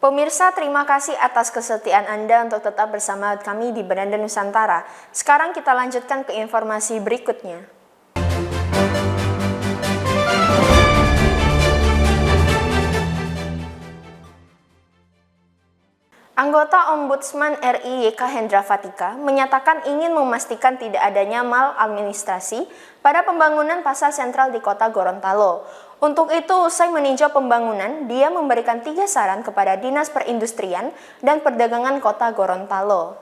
Pemirsa, terima kasih atas kesetiaan Anda untuk tetap bersama kami di Beranda Nusantara. Sekarang kita lanjutkan ke informasi berikutnya. Anggota Ombudsman RI YK Hendra Fatika menyatakan ingin memastikan tidak adanya maladministrasi pada pembangunan pasar sentral di kota Gorontalo. Untuk itu, usai meninjau pembangunan, dia memberikan 3 saran kepada Dinas Perindustrian dan Perdagangan Kota Gorontalo.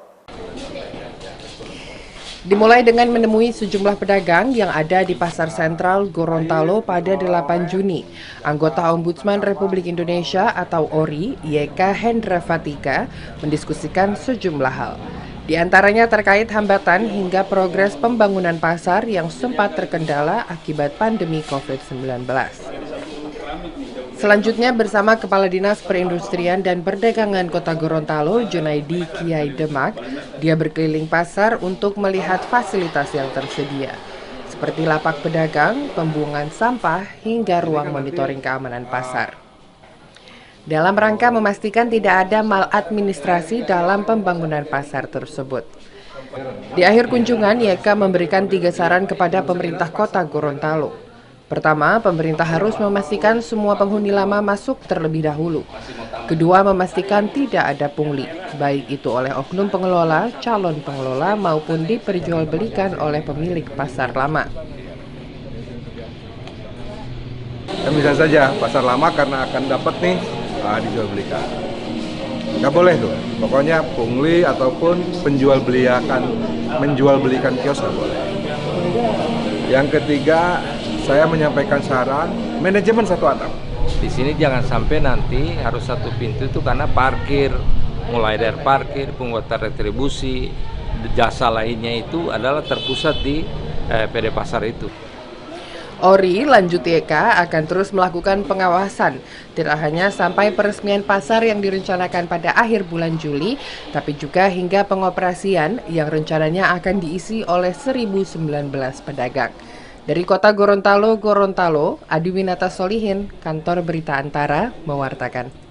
Dimulai dengan menemui sejumlah pedagang yang ada di Pasar Sentral Gorontalo pada 8 Juni. Anggota Ombudsman Republik Indonesia atau ORI, YK Hendra Fatika, mendiskusikan sejumlah hal. Di antaranya terkait hambatan hingga progres pembangunan pasar yang sempat terkendala akibat pandemi COVID-19. Selanjutnya bersama Kepala Dinas Perindustrian dan Perdagangan Kota Gorontalo, Junaidi Kiai Demak, dia berkeliling pasar untuk melihat fasilitas yang tersedia, seperti lapak pedagang, pembuangan sampah, hingga ruang monitoring keamanan pasar. Dalam rangka memastikan tidak ada maladministrasi dalam pembangunan pasar tersebut. Di akhir kunjungan, YK memberikan 3 saran kepada pemerintah Kota Gorontalo. Pertama, pemerintah harus memastikan semua penghuni lama masuk terlebih dahulu. Kedua, memastikan tidak ada pungli, baik itu oleh oknum pengelola, calon pengelola, maupun diperjualbelikan oleh pemilik pasar lama. Dan bisa saja pasar lama karena akan dapat nih dijual belikan. Nggak boleh tuh, pokoknya pungli ataupun menjual belikan kios nggak boleh. Yang ketiga, saya menyampaikan saran manajemen satu atap. Di sini jangan sampai nanti harus satu pintu itu karena parkir, mulai dari parkir, pembuatan retribusi, jasa lainnya itu adalah terpusat di PD Pasar itu. ORI lanjut YK akan terus melakukan pengawasan, tidak hanya sampai peresmian pasar yang direncanakan pada akhir bulan Juli, tapi juga hingga pengoperasian yang rencananya akan diisi oleh 1.019 pedagang. Dari Kota Gorontalo, Adi Winata Solihin, Kantor Berita Antara, mewartakan.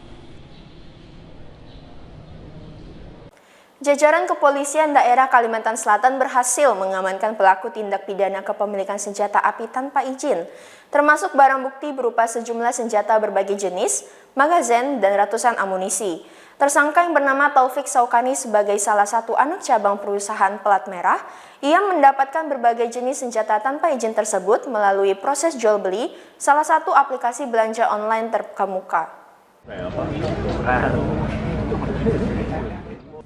Jajaran Kepolisian Daerah Kalimantan Selatan berhasil mengamankan pelaku tindak pidana kepemilikan senjata api tanpa izin, termasuk barang bukti berupa sejumlah senjata berbagai jenis, magazin, dan ratusan amunisi. Tersangka yang bernama Taufik Saukani sebagai salah satu anak cabang perusahaan Pelat Merah, ia mendapatkan berbagai jenis senjata tanpa izin tersebut melalui proses jual beli salah satu aplikasi belanja online terkemuka.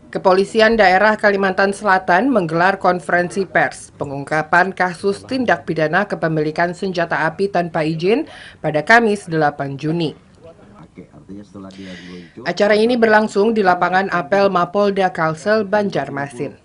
Kepolisian Daerah Kalimantan Selatan menggelar konferensi pers pengungkapan kasus tindak pidana kepemilikan senjata api tanpa izin pada Kamis 8 Juni. Acara ini berlangsung di lapangan apel Mapolda Kalsel, Banjarmasin.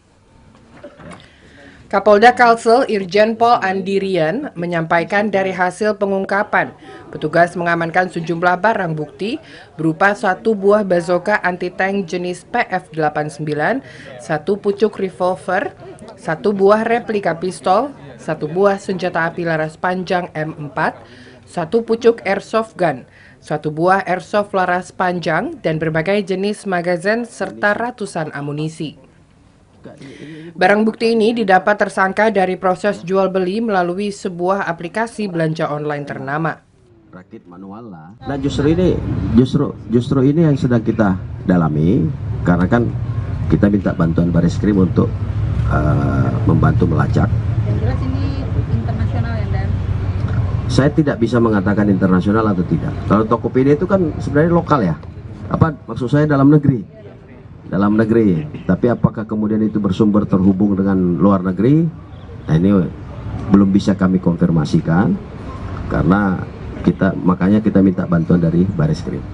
Kapolda Kalsel Irjen Pol Andirian menyampaikan dari hasil pengungkapan, petugas mengamankan sejumlah barang bukti berupa 1 buah bazooka anti-tank jenis PF89, 1 pucuk revolver, 1 buah replika pistol, 1 buah senjata api laras panjang M4, 1 pucuk airsoft gun, 1 buah airsoft laras panjang, dan berbagai jenis magazin serta ratusan amunisi. Barang bukti ini didapat tersangka dari proses jual beli melalui sebuah aplikasi belanja online ternama. Rakit manual lah. Nah justru ini yang sedang kita dalami, karena kan kita minta bantuan Bareskrim untuk membantu melacak. Yang jelas ini internasional ya, Dan? Saya tidak bisa mengatakan internasional atau tidak. Kalau Tokopedia itu kan sebenarnya lokal ya. Apa maksud saya dalam negeri? Dalam negeri, tapi apakah kemudian itu bersumber terhubung dengan luar negeri? Nah ini belum bisa kami konfirmasikan karena makanya kita minta bantuan dari Bareskrim.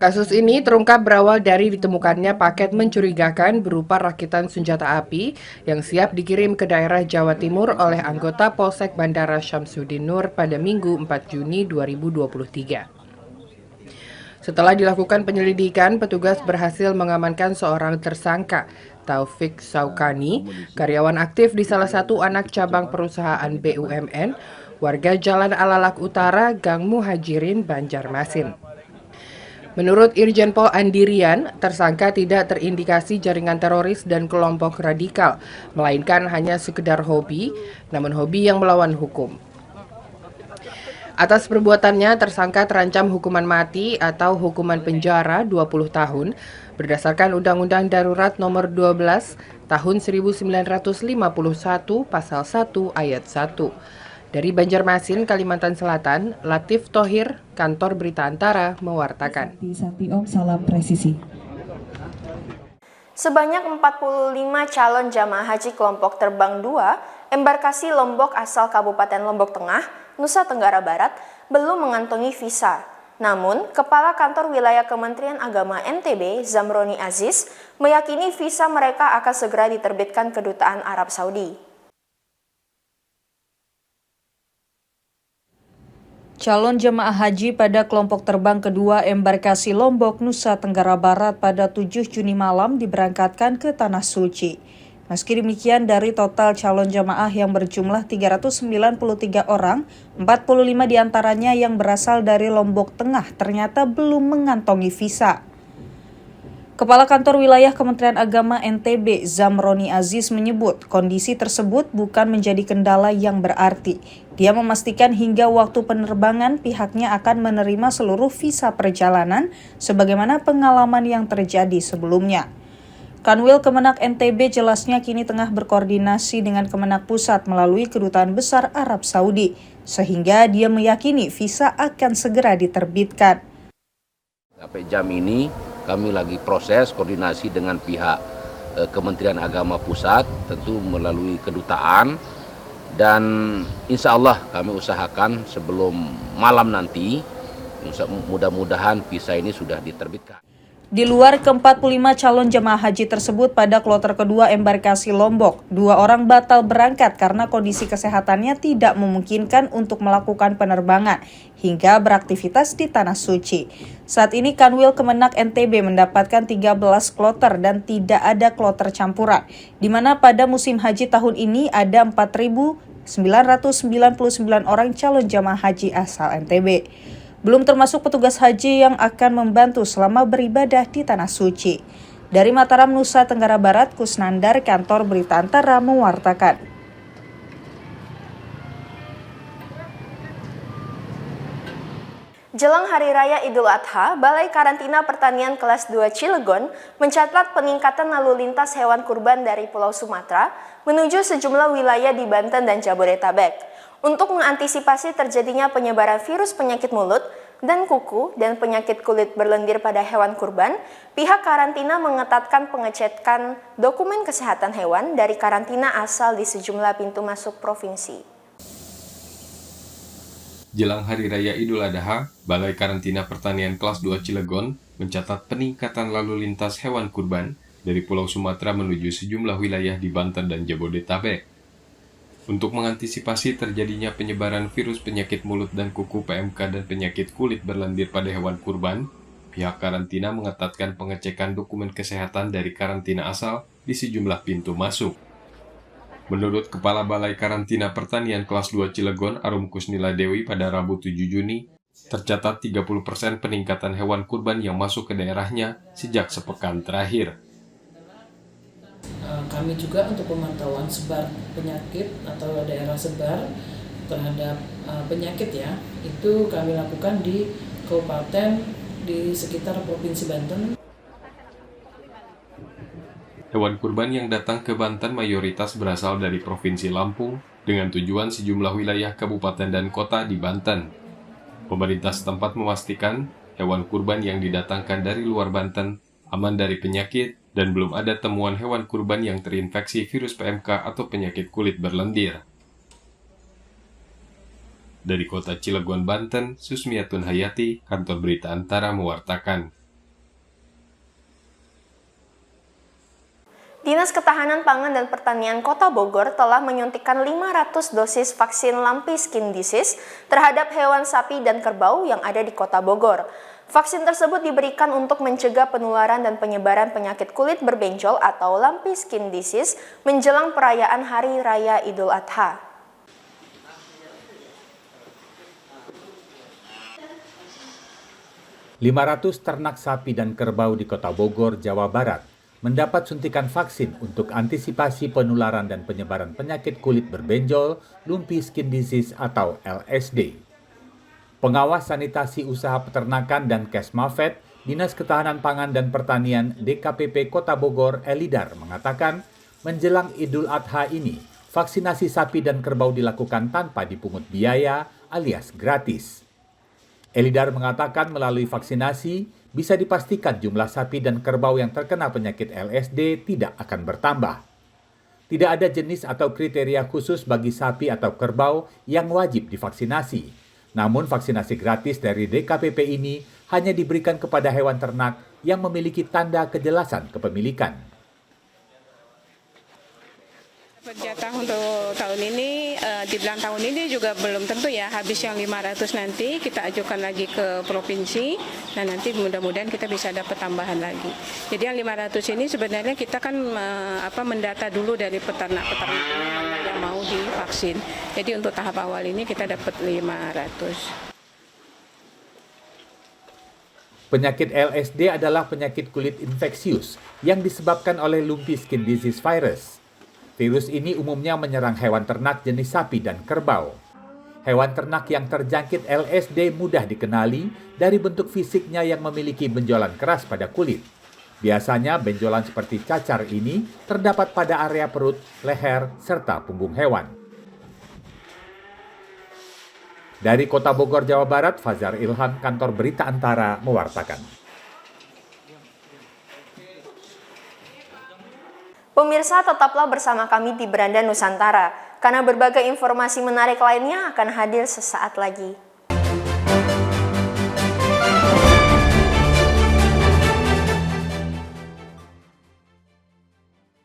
Kasus ini terungkap berawal dari ditemukannya paket mencurigakan berupa rakitan senjata api yang siap dikirim ke daerah Jawa Timur oleh anggota Polsek Bandara Syamsuddin Nur pada Minggu 4 Juni 2023. Setelah dilakukan penyelidikan, petugas berhasil mengamankan seorang tersangka, Taufik Saukani, karyawan aktif di salah satu anak cabang perusahaan BUMN, warga Jalan Alalak Utara, Gang Muhajirin, Banjarmasin. Menurut Irjen Pol Andirian, tersangka tidak terindikasi jaringan teroris dan kelompok radikal, melainkan hanya sekedar hobi, namun hobi yang melawan hukum. Atas perbuatannya, tersangka terancam hukuman mati atau hukuman penjara 20 tahun berdasarkan Undang-Undang Darurat Nomor 12 Tahun 1951 Pasal 1 Ayat 1. Dari Banjarmasin, Kalimantan Selatan, Latif Thohir, Kantor Berita Antara, mewartakan. Om, salam presisi. Sebanyak 45 calon jamaah haji kelompok terbang 2, embarkasi Lombok asal Kabupaten Lombok Tengah, Nusa Tenggara Barat, belum mengantongi visa. Namun, Kepala Kantor Wilayah Kementerian Agama NTB, Zamroni Aziz, meyakini visa mereka akan segera diterbitkan Kedutaan Arab Saudi. Calon jemaah haji pada kelompok terbang kedua embarkasi Lombok, Nusa Tenggara Barat pada 7 Juni malam diberangkatkan ke Tanah Suci. Meski demikian, dari total calon jemaah yang berjumlah 393 orang, 45 diantaranya yang berasal dari Lombok Tengah ternyata belum mengantongi visa. Kepala Kantor Wilayah Kementerian Agama NTB, Zamroni Aziz menyebut kondisi tersebut bukan menjadi kendala yang berarti. Dia memastikan hingga waktu penerbangan pihaknya akan menerima seluruh visa perjalanan sebagaimana pengalaman yang terjadi sebelumnya. Kanwil Kemenak NTB jelasnya kini tengah berkoordinasi dengan Kemenak Pusat melalui Kedutaan Besar Arab Saudi, sehingga dia meyakini visa akan segera diterbitkan. Sampai jam ini kami lagi proses koordinasi dengan pihak Kementerian Agama Pusat, tentu melalui kedutaan, dan insya Allah kami usahakan sebelum malam nanti, mudah-mudahan visa ini sudah diterbitkan. Di luar ke-45 calon jemaah haji tersebut pada kloter kedua embarkasi Lombok, 2 orang batal berangkat karena kondisi kesehatannya tidak memungkinkan untuk melakukan penerbangan hingga beraktivitas di Tanah Suci. Saat ini Kanwil Kemenak NTB mendapatkan 13 kloter dan tidak ada kloter campuran, di mana pada musim haji tahun ini ada 4.999 orang calon jemaah haji asal NTB. Belum termasuk petugas haji yang akan membantu selama beribadah di Tanah Suci. Dari Mataram, Nusa Tenggara Barat, Kusnandar, Kantor Berita Antara mewartakan. Jelang Hari Raya Idul Adha, Balai Karantina Pertanian Kelas 2 Cilegon mencatat peningkatan lalu lintas hewan kurban dari Pulau Sumatera menuju sejumlah wilayah di Banten dan Jabodetabek. Untuk mengantisipasi terjadinya penyebaran virus penyakit mulut dan kuku dan penyakit kulit berlendir pada hewan kurban, pihak karantina mengetatkan pengecekan dokumen kesehatan hewan dari karantina asal di sejumlah pintu masuk provinsi. Jelang Hari Raya Idul Adha, Balai Karantina Pertanian Kelas 2 Cilegon mencatat peningkatan lalu lintas hewan kurban dari Pulau Sumatera menuju sejumlah wilayah di Banten dan Jabodetabek. Untuk mengantisipasi terjadinya penyebaran virus penyakit mulut dan kuku PMK dan penyakit kulit berlendir pada hewan kurban, pihak karantina mengetatkan pengecekan dokumen kesehatan dari karantina asal di sejumlah pintu masuk. Menurut Kepala Balai Karantina Pertanian Kelas 2 Cilegon, Arum Kusnila Dewi, pada Rabu 7 Juni, tercatat 30% peningkatan hewan kurban yang masuk ke daerahnya sejak sepekan terakhir. Kami juga untuk pemantauan sebar penyakit atau daerah sebar terhadap penyakit ya, itu kami lakukan di kabupaten di sekitar Provinsi Banten. Hewan kurban yang datang ke Banten mayoritas berasal dari Provinsi Lampung dengan tujuan sejumlah wilayah kabupaten dan kota di Banten. Pemerintah setempat memastikan hewan kurban yang didatangkan dari luar Banten aman dari penyakit dan belum ada temuan hewan kurban yang terinfeksi virus PMK atau penyakit kulit berlendir. Dari kota Cilegon, Banten, Susmiatun Hayati, Kantor Berita Antara mewartakan. Dinas Ketahanan Pangan dan Pertanian Kota Bogor telah menyuntikkan 500 dosis vaksin Lumpy Skin Disease terhadap hewan sapi dan kerbau yang ada di Kota Bogor. Vaksin tersebut diberikan untuk mencegah penularan dan penyebaran penyakit kulit berbenjol atau Lumpy Skin Disease menjelang perayaan Hari Raya Idul Adha. 500 ternak sapi dan kerbau di Kota Bogor, Jawa Barat mendapat suntikan vaksin untuk antisipasi penularan dan penyebaran penyakit kulit berbenjol, lumpy skin disease atau LSD. Pengawas sanitasi usaha peternakan dan Kesmafet, Dinas Ketahanan Pangan dan Pertanian DKPP Kota Bogor, Elidar, mengatakan menjelang Idul Adha ini, vaksinasi sapi dan kerbau dilakukan tanpa dipungut biaya alias gratis. Elidar mengatakan melalui vaksinasi bisa dipastikan jumlah sapi dan kerbau yang terkena penyakit LSD tidak akan bertambah. Tidak ada jenis atau kriteria khusus bagi sapi atau kerbau yang wajib divaksinasi. Namun vaksinasi gratis dari DKPP ini hanya diberikan kepada hewan ternak yang memiliki tanda kejelasan kepemilikan. Jatah untuk tahun ini, dibilang tahun ini juga belum tentu ya, habis yang 500 nanti kita ajukan lagi ke provinsi, dan nanti mudah-mudahan kita bisa dapat tambahan lagi. Jadi yang 500 ini sebenarnya kita kan mendata dulu dari peternak-peternak mana yang mau divaksin. Jadi untuk tahap awal ini kita dapat 500. Penyakit LSD adalah penyakit kulit infeksius yang disebabkan oleh lumpy skin disease virus. Virus ini umumnya menyerang hewan ternak jenis sapi dan kerbau. Hewan ternak yang terjangkit LSD mudah dikenali dari bentuk fisiknya yang memiliki benjolan keras pada kulit. Biasanya benjolan seperti cacar ini terdapat pada area perut, leher, serta punggung hewan. Dari Kota Bogor, Jawa Barat, Fajar Ilham, Kantor Berita Antara, mewartakan. Pemirsa, tetaplah bersama kami di Beranda Nusantara, karena berbagai informasi menarik lainnya akan hadir sesaat lagi.